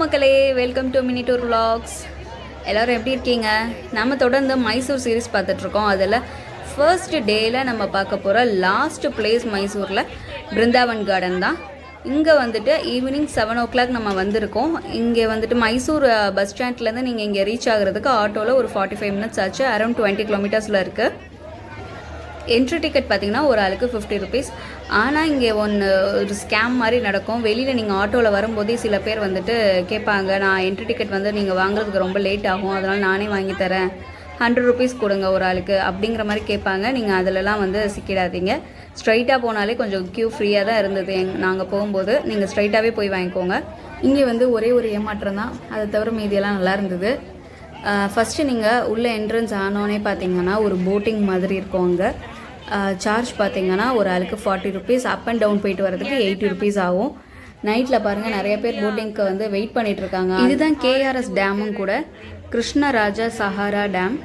மக்களே, welcome to mini tour vlogs. எல்லோரும் எப்படி இருக்கீங்க? நம்ம தொடர்ந்து மைசூர் சீரீஸ் பார்த்துட்ருக்கோம். அதில் ஃபர்ஸ்ட் டேயில் நம்ம பார்க்க போகிற லாஸ்ட் பிளேஸ் மைசூரில் பிருந்தாவன் கார்டன் தான். இங்கே வந்துட்டு ஈவினிங் 7 o'clock நம்ம வந்திருக்கோம். இங்கே வந்துட்டு மைசூர் பஸ் ஸ்டாண்ட்லேருந்து நீங்கள் இங்கே ரீச் ஆகிறதுக்கு ஆட்டோவில் ஒரு 45 minutes ஆச்சு. அரௌண்ட் 20 kilometers இருக்குது. என்ட்ரி டிக்கெட் பார்த்திங்கன்னா ஒரு ஆளுக்கு 50 rupees. ஆனால் இங்கே ஒரு ஸ்கேம் மாதிரி நடக்கும். வெளியில் நீங்கள் ஆட்டோவில் வரும்போதே சில பேர் வந்துட்டு கேட்பாங்க, நான் என்ட்ரி டிக்கெட் வந்து நீங்கள் வாங்குறதுக்கு ரொம்ப லேட் ஆகும், அதனால் நானே வாங்கி தரேன், 100 rupees கொடுங்க ஒரு ஆளுக்கு அப்படிங்கிற மாதிரி கேட்பாங்க. நீங்கள் அதிலலாம் வந்து சிக்கிடாதீங்க. ஸ்ட்ரைட்டாக போனாலே கொஞ்சம் க்யூ ஃப்ரீயாக தான் இருந்தது நாங்கள் போகும்போது. நீங்கள் ஸ்ட்ரைட்டாகவே போய் வாங்கிக்கோங்க. இங்கே வந்து ஒரே ஒரு ஏமாற்றம் தான், அதை தவிர மீதியெல்லாம் நல்லா இருந்தது. ஃபஸ்ட்டு நீங்கள் உள்ளே என்ட்ரன்ஸ் ஆனோடனே பார்த்தீங்கன்னா ஒரு போட்டிங் மாதிரி இருக்கும். அங்கே சார்ஜ் பார்த்தீங்கன்னா ஒரு ஆளுக்கு 40 rupees. அப் அண்ட் டவுன் போயிட்டு வரதுக்கு 80 rupees ஆகும். நைட்டில் பாருங்கள் நிறைய பேர் போட்டிங்க்கு வந்து வெயிட் பண்ணிகிட்ருக்காங்க. இதுதான் KRS டேமும் கூட, கிருஷ்ணராஜா சஹாரா டேம்.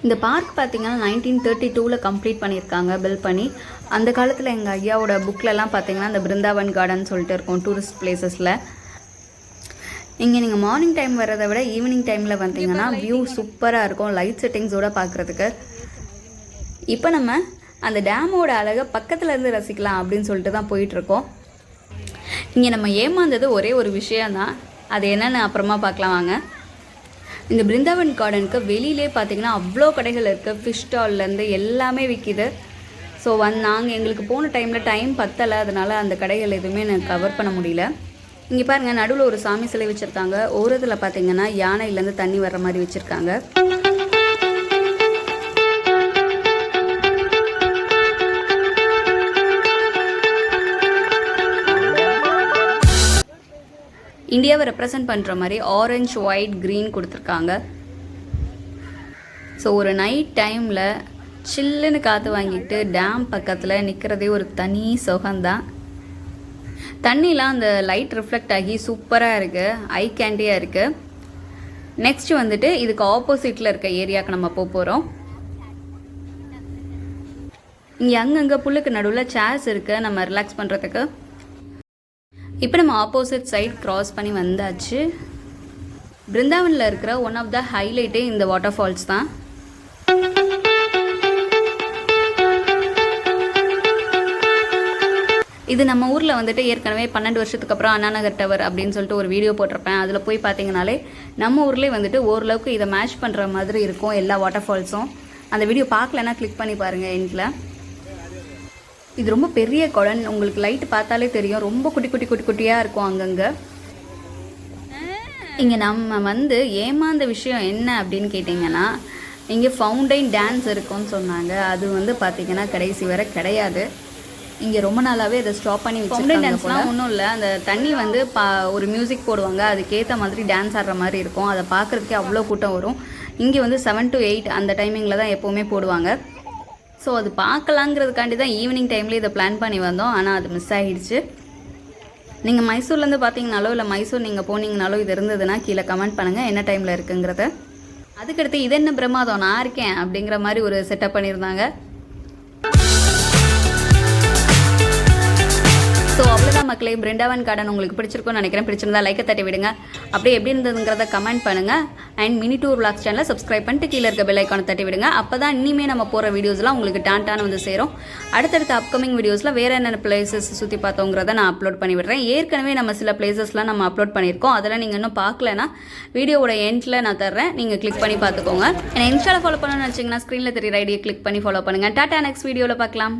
இந்த பார்க் பார்த்திங்கன்னா 1932 கம்ப்ளீட் பண்ணியிருக்காங்க, பில்ட் பண்ணி. அந்த காலத்தில் எங்கள் ஐயாவோட புக்கிலலாம் பார்த்திங்கன்னா இந்த பிருந்தாவன் கார்டன் சொல்லிட்டு இருக்கும் டூரிஸ்ட் பிளேசஸில். இங்கே நீங்கள் மார்னிங் டைம் வர்றதை விட ஈவினிங் டைமில் வந்தீங்கன்னா வியூ சூப்பராக இருக்கும், லைட் செட்டிங்ஸோடு பார்க்குறதுக்கு. இப்போ நம்ம அந்த டேமோட அழகை பக்கத்தில் இருந்து ரசிக்கலாம் அப்படின்னு சொல்லிட்டு தான் போயிட்டுருக்கோம். இங்கே நம்ம ஏமாந்தது ஒரே ஒரு விஷயந்தான், அது என்னென்னு அப்புறமா பார்க்கலாம் வாங்க. இந்த பிருந்தாவன் கார்டனுக்கு வெளியிலே பார்த்திங்கன்னா அவ்வளோ கடைகள் இருக்குது. ஃபிஷ் ஸ்டால்லேருந்து எல்லாமே விற்கிது. ஸோ நாங்கள் எங்களுக்கு போன டைமில் டைம் பத்தலை, அதனால் அந்த கடைகள் எதுவுமே எனக்கு கவர் பண்ண முடியல. இங்கே பாருங்கள், நடுவில் ஒரு சாமி சிலை வச்சுருக்காங்க. ஓரத்தில் பார்த்திங்கன்னா யானையிலேருந்து தண்ணி வர்ற மாதிரி வச்சுருக்காங்க. இந்தியாவை ரெப்ரசன்ட் பண்ணுற மாதிரி ஆரஞ்சு, ஒயிட், க்ரீன் கொடுத்துருக்காங்க. ஸோ ஒரு நைட் டைமில் சில்லுன்னு காற்று வாங்கிட்டு டேம் பக்கத்தில் நிற்கிறதே ஒரு தனி சுகம்தான். தண்ணிலாம் அந்த லைட் ரிஃப்ளெக்ட் ஆகி சூப்பராக இருக்குது, ஐ கேண்டியாக இருக்குது. நெக்ஸ்ட் வந்துட்டு இதுக்கு ஆப்போசிட்டில் இருக்க ஏரியாவுக்கு நம்ம போகிறோம். இங்கே அங்கங்கே புல்லுக்கு நடுவில் சேர்ஸ் இருக்குது நம்ம ரிலாக்ஸ் பண்ணுறதுக்கு. இப்போ நம்ம ஆப்போசிட் சைட் க்ராஸ் பண்ணி வந்தாச்சு. பிருந்தாவனில் இருக்கிற ஒன் ஆஃப் த ஹைலைட்டே இந்த வாட்டர் ஃபால்ஸ் தான். இது நம்ம ஊரில் வந்துட்டு ஏற்கனவே 12 வருஷத்துக்கு அப்புறம் அண்ணா நகர் டவர் அப்படின்னு சொல்லிட்டு ஒரு வீடியோ போட்டிருப்பேன். அதில் போய் பார்த்தீங்கனாலே நம்ம ஊர்லேயே வந்துட்டு ஓரளவுக்கு இதை மேட்ச் பண்ணுற மாதிரி இருக்கும் எல்லா வாட்டர் ஃபால்ஸும். அந்த வீடியோ பார்க்கலன்னா கிளிக் பண்ணி பாருங்கள் எண்டில். இது ரொம்ப பெரிய குளம், உங்களுக்கு லைட் பார்த்தாலே தெரியும், ரொம்ப குட்டியாக இருக்கும் அங்கங்கே. இங்கே நம்ம வந்து ஏமாந்த விஷயம் என்ன அப்படின்னு கேட்டிங்கன்னா, இங்கே ஃபவுண்டைன் டான்ஸ் இருக்குன்னு சொன்னாங்க. அது வந்து பார்த்திங்கன்னா கடைசி வரை கிடையாது. இங்கே ரொம்ப நாளாகவே அதை ஸ்டாப் பண்ணி வச்சுருக்காங்க. டான்ஸ்லாம் ஒன்றும் இல்லை, அந்த தண்ணி வந்து ஒரு மியூசிக் போடுவாங்க, அதுக்கேற்ற மாதிரி டான்ஸ் ஆடுற மாதிரி இருக்கும். அதை பார்க்குறதுக்கே அவ்வளோ கூட்டம் வரும். இங்கே வந்து 7 to 8 அந்த டைமிங்கில் தான் எப்போவுமே போடுவாங்க. ஸோ அது பார்க்கலாங்கிறதுக்காண்டி தான் ஈவினிங் டைம்லேயே இதை பிளான் பண்ணி வந்தோம். ஆனால் அது மிஸ் ஆகிடுச்சு. நீங்கள் மைசூர்லேருந்து பார்த்தீங்கனாலோ இல்லை மைசூர் நீங்கள் போனீங்கனாலோ இது இருந்ததுன்னா கீழே கமெண்ட் பண்ணுங்கள் என்ன டைமில் இருக்குங்கிறத. அதுக்கடுத்து இது என்ன பிரமாதம், நான் இருக்கேன் அப்படிங்கிற மாதிரி ஒரு செட்டப் பண்ணியிருந்தாங்க. ஸோ அவ்வளோதான் மக்களே, பிருந்தாவன் கார்டன் உங்களுக்கு பிடிச்சிருக்கும்னு நினைக்கிறேன். பிடிச்சிருந்தா லைக்கை தட்டி விடுங்க. அப்படியே எப்படி இருந்ததுங்கிறத கமெண்ட் பண்ணுங்கள். அண்ட் மினி டூர் விலாக்ஸ் சேனலை சப்ஸ்கிரைப் பண்ணிட்டு கீழே இருக்க பெல் ஐக்கானை தட்டி விடுங்க. அப்போ தான் இனிமேல் நம்ம போகிற வீடியோஸ்லாம் உங்களுக்கு டான்டான வந்து சேரும். அடுத்தடுத்த அப்கமிங் வீடியோஸில் வேறு என்னென்ன பிளேசஸ் சுற்றி பார்த்தோங்கிறத நான் அப்லோட் பண்ணி விடுறேன். ஏற்கனவே நம்ம சில பிளேசஸ்லாம் நம்ம அப்லோட் பண்ணியிருக்கோம். அதெல்லாம் நீங்கள் இன்னும் பார்க்கலன்னா வீடியோவோட எண்டில் நான் தர்றேன், நீங்கள் கிளிக் பண்ணி பார்த்துக்கோங்க. என்னை இன்ஸ்டாவில் ஃபாலோ பண்ணணும்னு நினச்சிங்கன்னா ஸ்க்ரீனில் தெரியற ஐடியை கிளிக் பண்ணி ஃபாலோ பண்ணுங்கள். டாட்டா, நெக்ஸ்ட் வீடியோவில் பார்க்கலாம்.